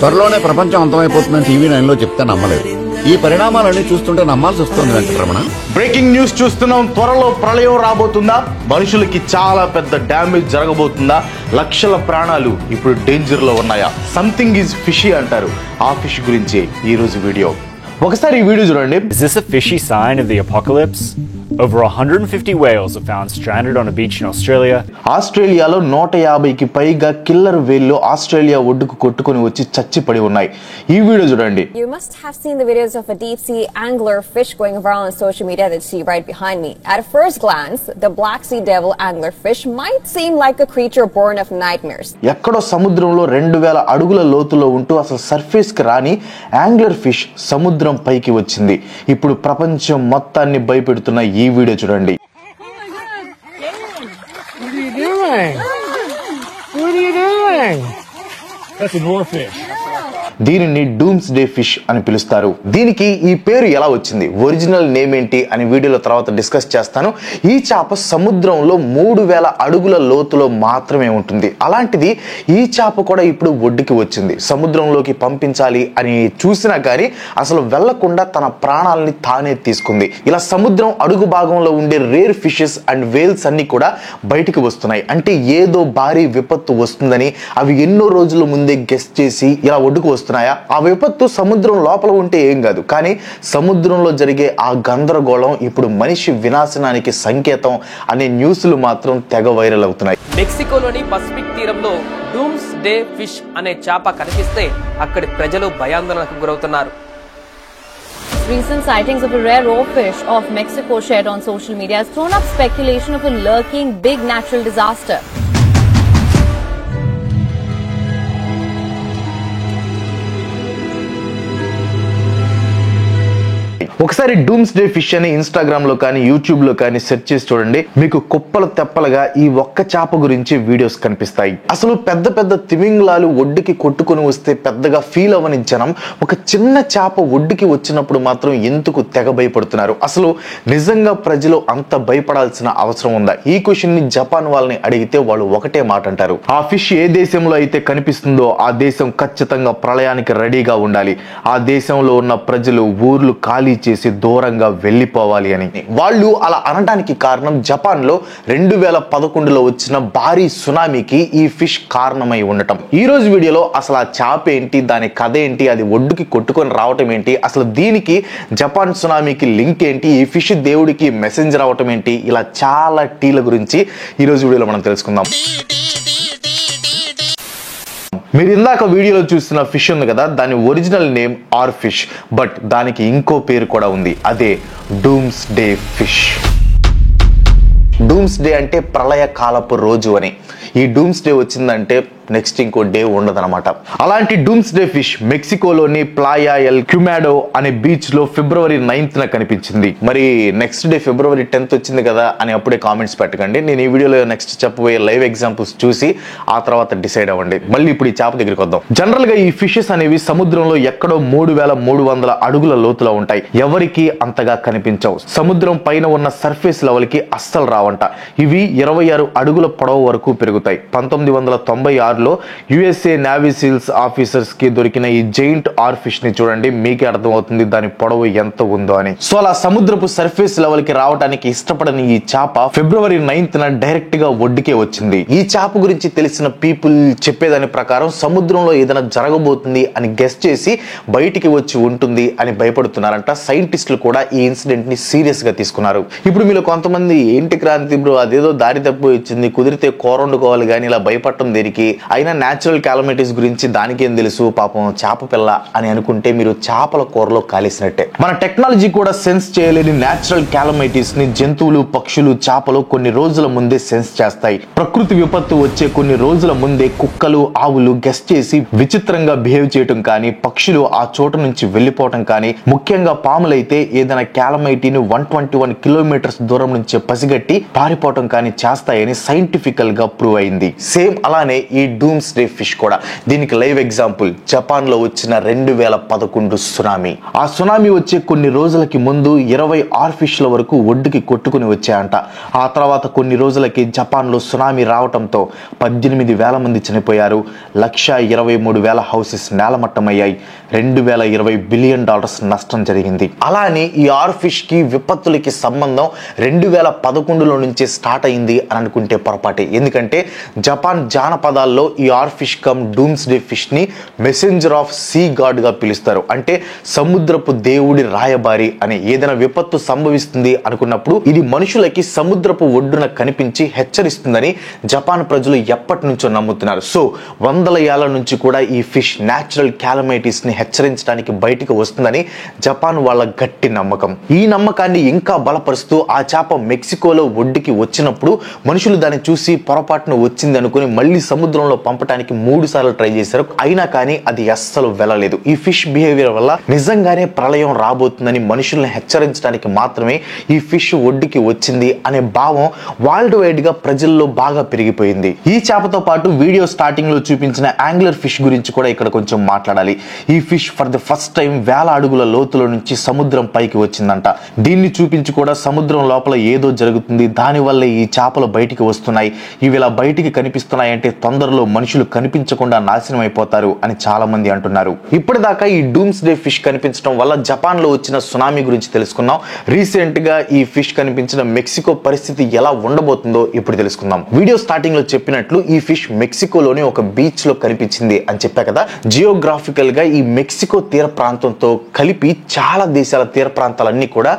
త్వరలోనే ప్రపంచం అంతమైపోతుందని టీవీ 9లో చెప్తే నమ్మలేదు. ఈ పరిణామాలన్నీ చూస్తుంటే నమ్మాల్సి వస్తుంది వెంకటరమణ. బ్రేకింగ్ న్యూస్ చూస్తున్నాం. త్వరలో ప్రళయం రాబోతుందా? మనుషులకి చాలా పెద్ద డ్యామేజ్ జరగబోతుందా? లక్షల ప్రాణాలు ఇప్పుడు డేంజర్ లో ఉన్నాయా? సంథింగ్ ఈజ్ ఫిషీ అంటారు. ఆ ఫిష్ గురించి ఈ రోజు వీడియో. ఒకసారి ఈ వీడియో చూడండి. Is this a fishy sign of the apocalypse? Over 150 whales are found stranded on a beach in Australia. ఆస్ట్రేలియాలో 150కి పైగా కిల్లర్ వేళ్ళు ఆస్ట్రేలియా ఒడ్డుకు కొట్టుకొని వచ్చి చచ్చిపడి ఉన్నాయి. ఈ వీడియో చూడండి. You must have seen the videos of a deep sea angler fish going viral on social media that you see right behind me. At a first glance, the black sea devil angler fish might seem like a creature born of nightmares. ఎక్కడో సముద్రంలో 2000 అడుగుల లోతులో ఉంటూ అసలు surface కి రాని angler fish సముద్రం పైకి వచ్చింది. ఇప్పుడు ప్రపంచం మొత్తాన్ని భయపెడుతున్న ఈ వీడియో చూడండి. దీనిని డూమ్స్ డే ఫిష్ అని పిలుస్తారు. దీనికి ఈ పేరు ఎలా వచ్చింది, ఒరిజినల్ నేమ్ ఏంటి అని వీడియోలో తర్వాత డిస్కస్ చేస్తాను. ఈ చేప సముద్రంలో 3000 అడుగుల లోతులో మాత్రమే ఉంటుంది. అలాంటిది ఈ చేప కూడా ఇప్పుడు ఒడ్డుకి వచ్చింది. సముద్రంలోకి పంపించాలి అని చూసినా కానీ అసలు వెళ్లకుండా తన ప్రాణాలని తానే తీసుకుంది. ఇలా సముద్రం అడుగు భాగంలో ఉండే రేర్ ఫిషెస్ అండ్ వేల్స్ అన్ని కూడా బయటికి వస్తున్నాయి. అంటే ఏదో భారీ విపత్తు వస్తుందని అవి ఎన్నో రోజుల ముందే గెస్ చేసి ఇలా ఒడ్డుకు వస్తున్నాయి. ఆ విపత్తు సముద్రం లోపల ఉంటే ఏం కాదు, కానీ సముద్రంలో జరిగే ఆ గందరగోళం ఇప్పుడు మనిషి వినాశనానికి సంకేతం అనే న్యూస్లు మాత్రం తెగ వైరల్ అవుతున్నాయి. మెక్సికోలోని పసిఫిక్ తీరంలో డూమ్స్ డే ఫిష్ అనే చేప కనిపిస్తే అక్కడి ప్రజలు భయాందోళనకు గురవుతున్నారు. Recent sightings of a rare raw fish off Mexico shared on social media has thrown up speculation of a lurking big natural disaster. ఒకసారి డూమ్స్ డే ఫిష్ అని ఇన్స్టాగ్రామ్ లో కానీ యూట్యూబ్ లో కానీ సెర్చ్ చేసి చూడండి. మీకు కుప్పలు తెప్పలుగా ఈ ఒక్క చేప గురించి వీడియోస్ కనిపిస్తాయి. అసలు పెద్ద పెద్ద తిమింగలాలు ఒడ్డుకి కొట్టుకొని వస్తే పెద్దగా ఫీల్ అవ్వని జనం ఒక చిన్న చేప ఒడ్డుకి వచ్చినప్పుడు మాత్రం ఎందుకు తెగ భయపడుతున్నారు? అసలు నిజంగా ప్రజలు అంత భయపడాల్సిన అవసరం ఉందా? ఈ క్వశ్చన్ ని జపాన్ వాళ్ళని అడిగితే వాళ్ళు ఒకటే మాట అంటారు. ఆ ఫిష్ ఏ దేశంలో అయితే కనిపిస్తుందో ఆ దేశం ఖచ్చితంగా ప్రళయానికి రెడీగా ఉండాలి. ఆ దేశంలో ఉన్న ప్రజలు ఊర్లు ఖాళీ చేసి దూరంగా వెళ్లిపోవాలి అని. వాళ్ళు అలా అనడానికి కారణం జపాన్ లో 2011లో వచ్చిన భారీ సునామీకి ఈ ఫిష్ కారణమై ఉండటం. ఈ రోజు వీడియోలో అసలు ఆ చేప ఏంటి, దాని కథ ఏంటి, అది ఒడ్డుకి కొట్టుకొని రావటం ఏంటి, అసలు దీనికి జపాన్ సునామీకి లింక్ ఏంటి, ఈ ఫిష్ దేవుడికి మెసేంజర్ అవటం ఏంటి, ఇలా చాలా టీల గురించి ఈ రోజు వీడియోలో మనం తెలుసుకుందాం. మీరు ఇందాక వీడియోలో చూస్తున్న ఫిష్ ఉంది కదా, దాని original name or fish, but దానికి ఇంకో పేరు కూడా ఉంది. అదే doomsday fish. Doomsday అంటే ప్రళయ కాలపు రోజు అని. ఈ డూమ్స్ డే వచ్చిందంటే నెక్స్ట్ ఇంకో డే ఉండదన్నమాట. అలాంటి డూమ్స్ డే ఫిష్ మెక్సికోలోని ప్లాయా ఎల్ క్యుమాడో అనే బీచ్ లో ఫిబ్రవరి 9న కనిపించింది. మరి నెక్స్ట్ డే ఫిబ్రవరి 10th వచ్చింది కదా అని అప్పుడే కామెంట్స్ పెట్టకండి. నేను ఈ వీడియోలో నెక్స్ట్ చెప్పబోయే లైవ్ ఎగ్జాంపుల్స్ చూసి ఆ తర్వాత డిసైడ్ అవ్వండి. మళ్ళీ ఇప్పుడు ఈ చేప దగ్గరికి వద్దాం. జనరల్ గా ఈ ఫిషెస్ అనేవి సముద్రంలో ఎక్కడో 3300 అడుగుల లోతులో ఉంటాయి. ఎవరికి అంతగా కనిపించవు. సముద్రం పైన ఉన్న సర్ఫేస్ లెవెల్ కి అస్సలు రావంట. ఇవి 26 అడుగుల పొడవు వరకు పెరుగుతాయి. 1996లో యుఎస్ఏ నేవీ సీల్స్ ఆఫీసర్స్ కి దొరికిన ఈ జైంట్ ఆర్ ఫిష్ ని చూడండి, మీకే అర్థమవుతుంది దాని పొడవు ఎంత ఉందో అని. సో అలా సముద్రపు సర్ఫేస్ లెవెల్ కి రావడానికి ఇష్టపడని ఈ చేప ఫిబ్రవరి 9న డైరెక్ట్ గా ఒడ్డుకే వచ్చింది. ఈ చేప గురించి తెలిసిన పీపుల్ చెప్పేదాని ప్రకారం సముద్రంలో ఏదైనా జరగబోతుంది అని గెస్ చేసి బయటికి వచ్చి ఉంటుంది అని భయపడుతున్నారంట. సైంటిస్టులు కూడా ఈ ఇన్సిడెంట్ ని సీరియస్ గా తీసుకున్నారు. ఇప్పుడు మీరు కొంతమంది ఏంటి క్రాంతి బ్రో, అదేదో దారి తప్పు వచ్చింది, కుదిరితే కూర వండుకోవాలి కానీ ఇలా భయపడటం దేనికి, అయినా న్యాచురల్ క్యాలమిటీస్ గురించి దానికేం తెలుసు, పాపం చేప పిల్ల అని అనుకుంటే మీరు చేపల కూరలో కాలేసినట్టే. మన టెక్నాలజీ కూడా సెన్స్ చేయలేని న్యాచురల్ క్యాలమిటీస్ ని జంతువులు, పక్షులు, చేపలు కొన్ని రోజుల ముందే సెన్స్ చేస్తాయి. ప్రకృతి విపత్తు వచ్చే కొన్ని రోజుల ముందే కుక్కలు, ఆవులు గెస్ చేసి విచిత్రంగా బిహేవ్ చేయటం కానీ, పక్షులు ఆ చోటు నుంచి వెళ్లిపోవటం కానీ, ముఖ్యంగా పాములైతే ఏదైనా క్యాలమైటీని 121 కిలోమీటర్స్ దూరం నుంచే పసిగట్టి పారిపోవటం కానీ చేస్తాయని సైంటిఫికల్ గా ప్రూవ్ అయింది. సేమ్ అలానే ఈ డూమ్స్ డే ఫిష్ కూడా. దీనికి లైవ్ ఎగ్జాంపుల్ జపాన్ లో వచ్చిన 2011 సునామీ. ఆ సునామీ వచ్చే కొన్ని రోజులకి ముందు 20 ఆర్ఫిష్ల వరకు ఒడ్డుకి కొట్టుకుని వచ్చాయంట. ఆ తర్వాత కొన్ని రోజులకి జపాన్ లో సునామీ రావటంతో 18,000 మంది చనిపోయారు. 1,23,000 హౌసెస్ నేలమట్టమయ్యాయి. $2,020 బిలియన్ నష్టం జరిగింది. అలానే ఈ ఆర్ఫిష్ కి విపత్తులకి సంబంధం 2011లో నుంచే స్టార్ట్ అయింది అని అనుకుంటే పొరపాటే. ఎందుకంటే జపాన్ జానపదాల్లో ఈ ఆర్ఫిష్ కమ్ డూమ్స్ డే ఫిష్ ని మెసెంజర్ ఆఫ్ సీ గాడ్ గా పిలుస్తారు. అంటే సముద్రపు దేవుడి రాయబారి అని. ఏదైనా విపత్తు సంభవిస్తుంది అనుకున్నప్పుడు ఇది మనుషులకి సముద్రపు ఒడ్డున కనిపించి హెచ్చరిస్తుందని జపాన్ ప్రజలు ఎప్పటి నుంచో నమ్ముతున్నారు. సో వందల ఏళ్ల నుంచి కూడా ఈ ఫిష్ న్యాచురల్ క్యాలమైటీస్ ని హెచ్చరించడానికి బయటికి వస్తుందని జపాన్ వాళ్ళ గట్టి నమ్మకం. ఈ నమ్మకాన్ని ఇంకా బలపరుస్తూ ఆ చేప మెక్సికోలో ఒడ్డుకి వచ్చినప్పుడు మనుషులు దాన్ని చూసి పొరపాటున వచ్చింది అనుకుని మళ్ళీ సముద్రంలో పంపడానికి 3 సార్లు ట్రై చేశారు. అయినా కానీ అది అస్సలు వెళ్ళలేదు. ఈ ఫిష్ బిహేవియర్ వల్ల నిజంగానే ప్రళయం రాబోతుందని మనుషుల్ని హెచ్చరించడానికి మాత్రమే ఈ ఫిష్ ఒడ్డుకి వచ్చింది అనే భావం వరల్డ్ వైడ్ గా ప్రజల్లో బాగా పెరిగిపోయింది. ఈ చేపతో పాటు వీడియో స్టార్టింగ్ లో చూపించిన యాంగ్లర్ ఫిష్ గురించి కూడా ఇక్కడ కొంచెం మాట్లాడాలి. ఈ fish for the first time 1000 అడుగుల లోతులో నుంచి సముద్రం పైకి వచ్చిందంట. దీన్ని చూపించి కూడా సముద్రం లోపల ఏదో జరుగుతుంది, దాని వల్ల ఈ చేపలు బయటికి వస్తున్నాయి, ఇవి ఇలా బయటికి కనిపిస్తున్నాయంటే తొందరలో మనుషులు కనిపించకుండా నాశనం అయిపోతారు అని చాలా మంది అంటున్నారు. ఇప్పటిదాకా ఈ డూమ్స్ డే ఫిష్ కనిపించడం వల్ల జపాన్ లో వచ్చిన సునామీ గురించి తెలుసుకున్నాం. రీసెంట్ గా ఈ ఫిష్ కనిపించిన మెక్సికో పరిస్థితి ఎలా ఉండబోతుందో ఇప్పుడు తెలుసుకుందాం. వీడియో స్టార్టింగ్ లో చెప్పినట్లు ఈ ఫిష్ మెక్సికోలోని ఒక బీచ్ లో కనిపించింది అని చెప్పా కదా. జియోగ్రాఫికల్ గా ఈ మెక్సికో తీర ప్రాంతంతో కలిపి చాలా దేశాల తీర ప్రాంతాలన్నీ కూడా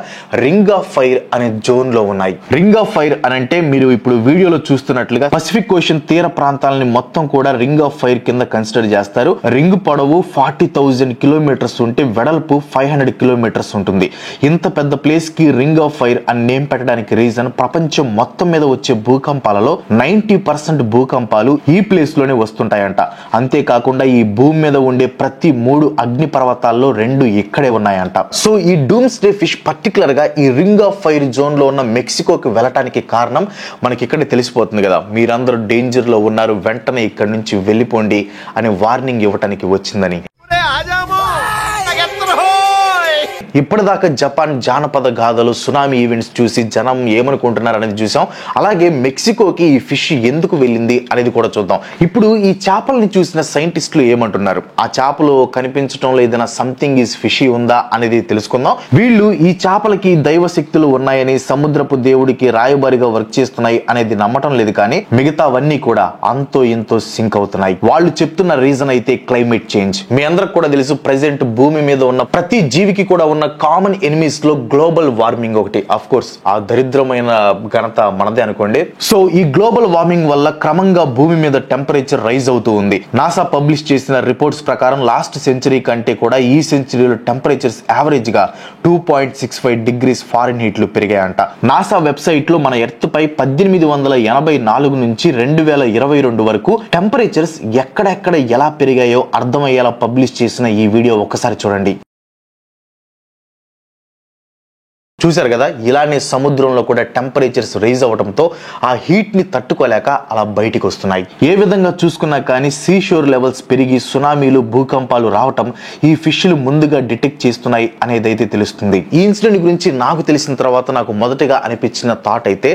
రింగ్ ఆఫ్ ఫైర్ అనే జోన్ లో ఉన్నాయి. రింగ్ ఆఫ్ ఫైర్ అని అంటే మీరు ఇప్పుడు వీడియోలో చూస్తున్నట్లుగా పసిఫిక్ ఓషన్ తీర ప్రాంతాలని మొత్తం కూడా రింగ్ ఆఫ్ ఫైర్ కింద కన్సిడర్ చేస్తారు. రింగ్ పొడవు 40,000 కిలోమీటర్స్ ఉంటే వెడల్పు 500 కిలోమీటర్స్ ఉంటుంది. ఇంత పెద్ద ప్లేస్ కి రింగ్ ఆఫ్ ఫైర్ అని నేమ్ పెట్టడానికి రీజన్ ప్రపంచం మొత్తం మీద వచ్చే భూకంపాలలో 90% భూకంపాలు ఈ ప్లేస్ లోనే వస్తుంటాయంట. అంతేకాకుండా ఈ భూమి మీద ఉండే ప్రతి 3 అగ్ని పర్వతాల్లో 2 ఇక్కడే ఉన్నాయంట. సో ఈ డూమ్స్ డే ఫిష్ పర్టికులర్ గా ఈ రింగ్ ఆఫ్ ఫైర్ జోన్ లో ఉన్న మెక్సికోకి వెళ్ళటానికి కారణం మనకి ఇక్కడ తెలిసిపోతుంది కదా. మీరందరూ డేంజర్ లో ఉన్నారు, వెంటనే ఇక్కడ నుంచి వెళ్ళిపోండి అని వార్నింగ్ ఇవ్వటానికి వచ్చిందని. ఇప్పటిదాకా జపాన్ జానపద గాథలు, సునామీ ఈవెంట్స్ చూసి జనం ఏమనుకుంటున్నారు అనేది చూసాం. అలాగే మెక్సికోకి ఈ ఫిష్ ఎందుకు వెళ్ళింది అనేది కూడా చూద్దాం. ఇప్పుడు ఈ చేపల్ని చూసిన సైంటిస్టులు ఏమంటున్నారు, ఆ చేపలు కనిపించడంలో ఏదైనా సంథింగ్ ఈజ్ ఫిషీ ఉందా అనేది తెలుసుకుందాం. వీళ్ళు ఈ చేపలకి దైవ శక్తులు ఉన్నాయని, సముద్రపు దేవుడికి రాయబారిగా వర్క్ చేస్తున్నాయి అనేది నమ్మటం లేదు. కానీ మిగతావన్నీ కూడా అంతో ఎంతో సింక్ అవుతున్నాయి. వాళ్ళు చెప్తున్న రీజన్ అయితే క్లైమేట్ చేంజ్. మీ అందరికి కూడా తెలుసు, ప్రెసెంట్ భూమి మీద ఉన్న ప్రతి జీవికి కూడా ఉన్న కామన్ ఎనిమీస్ లో గ్లోబల్ వార్మింగ్ ఒకటి. ఆఫ్ కోర్స్ ఆ దరిద్రమైన ఘనత మనదే అనుకోండి. సో ఈ గ్లోబల్ వార్మింగ్ వల్ల క్రమంగా భూమి మీద టెంపరేచర్ రైజ్ అవుతూ ఉంది. నాసా పబ్లిష్ చేసిన రిపోర్ట్స్ ప్రకారం లాస్ట్ సెంచరీ కంటే కూడా ఈ సెంచరీలో టెంపరేచర్స్ యావరేజ్ గా 2.65 డిగ్రీస్ ఫారెన్హీట్ లు పెరిగాయంట. నాసా వెబ్సైట్ లో మన ఎర్త్ పై 1884 నుంచి 2022 వరకు టెంపరేచర్స్ ఎక్కడెక్కడ ఎలా పెరిగాయో అర్థమయ్యేలా పబ్లిష్ చేసిన ఈ వీడియో ఒక్కసారి చూడండి. చూశారు కదా, ఇలానే సముద్రంలో కూడా టెంపరేచర్స్ రైజ్ అవడంతో ఆ హీట్ ని తట్టుకోలేక అలా బయటికి వస్తున్నాయి. ఏ విధంగా చూసుకున్నా కానీ సీ షోర్ లెవెల్స్ పెరిగి సునామీలు, భూకంపాలు రావటం ఈ ఫిష్లు ముందుగా డిటెక్ట్ చేస్తున్నాయి అనేది అయితే తెలుస్తుంది. ఈ ఇన్సిడెంట్ గురించి నాకు తెలిసిన తర్వాత నాకు మొదటగా అనిపించిన థాట్ అయితే,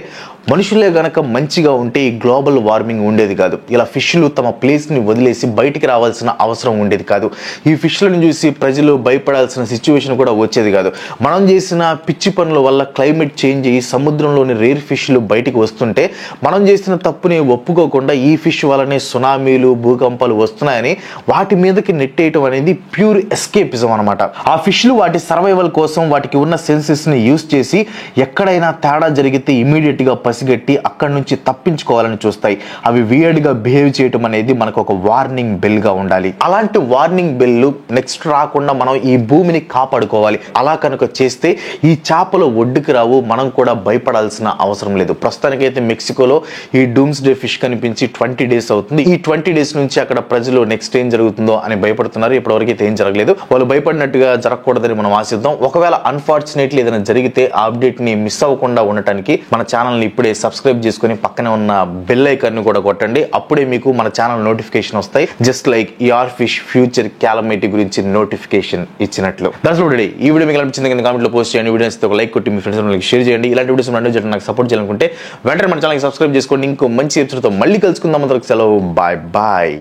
మనుషులే గనక మంచిగా ఉంటే ఈ గ్లోబల్ వార్మింగ్ ఉండేది కాదు. ఇలా ఫిష్లు తమ ప్లేస్ ని వదిలేసి బయటికి రావాల్సిన అవసరం ఉండేది కాదు. ఈ ఫిష్లను చూసి ప్రజలు భయపడాల్సిన సిచ్యువేషన్ కూడా వచ్చేది కాదు. మనం చేసిన పిచ్చి పనుల వల్ల క్లైమేట్ చేంజ్ అయ్యి సముద్రంలోని రేర్ ఫిష్లు బయటికి వస్తుంటే మనం చేసిన తప్పుని ఒప్పుకోకుండా ఈ ఫిష్ వల్లనే సునామీలు, భూకంపాలు వస్తున్నాయని వాటి మీదకి నెట్టేయటం అనేది ప్యూర్ ఎస్కేపిజం అనమాట. ఆ ఫిష్లు వాటి సర్వైవల్ కోసం వాటికి ఉన్న సెన్సెస్ ని యూజ్ చేసి ఎక్కడైనా తేడా జరిగితే ఇమీడియట్ గా పసిగట్టి అక్కడి నుంచి తప్పించుకోవాలని చూస్తాయి. అవి వియర్డ్ గా బిహేవ్ చేయటం అనేది మనకు ఒక వార్నింగ్ బెల్ గా ఉండాలి. అలాంటి వార్నింగ్ బెల్ నెక్స్ట్ రాకుండా మనం ఈ భూమిని కాపాడుకోవాలి. అలా కనుక చేస్తే ఈ చేపలు ఒడ్డుకి రావు, మనం కూడా భయపడాల్సిన అవసరం లేదు. ప్రస్తుతానికైతే మెక్సికోలో ఈ డూమ్స్ డే ఫిష్ కనిపించి 20 డేస్ అవుతుంది. ఈ 20 డేస్ నుంచి అక్కడ ప్రజలు నెక్స్ట్ ఏం జరుగుతుందో అని భయపడుతున్నారు. ఇప్పటివరకు అయితే ఏం జరగలేదు. వాళ్ళు భయపడినట్టుగా జరగకూడదని మనం ఆశిద్దాం. ఒకవేళ అన్ఫార్చునేట్లీ ఏదైనా జరిగితే ఆ అప్డేట్ ని మిస్ అవ్వకుండా ఉండటానికి మన ఛానల్ ని ఇప్పుడే ఇప్పుడే సబ్స్క్రైబ్ చేసుకొని పక్కనే ఉన్న బెల్ ఐకాన్ ని కూడా కొట్టండి. అప్పుడే మీకు మన ఛానల్ నోటిఫికేషన్ వస్తాయి, just like ER fish future calamity గురించి నోటిఫికేషన్ ఇచ్చినట్లు. That's what today. ఈ వీడియో మీకు అనిపించింది కింద కామెంట్ లో పోస్ట్ చేయండి. వీడియోస్ ఒక లైక్ కొట్టి మీ ఫ్రెండ్స్ అందరికి షేర్ చేయండి. ఇలాంటి వీడియోస్ నాకు సపోర్ట్ చేయాలనుకుంటే వెంటనే మన ఛానల్ సబ్స్క్రైబ్ చేసుకోండి. ఇంకో మంచి ఎపిసోడ్ తో మళ్ళీ కలుసుకుందాం. అందరికి సెలవు. Bye bye.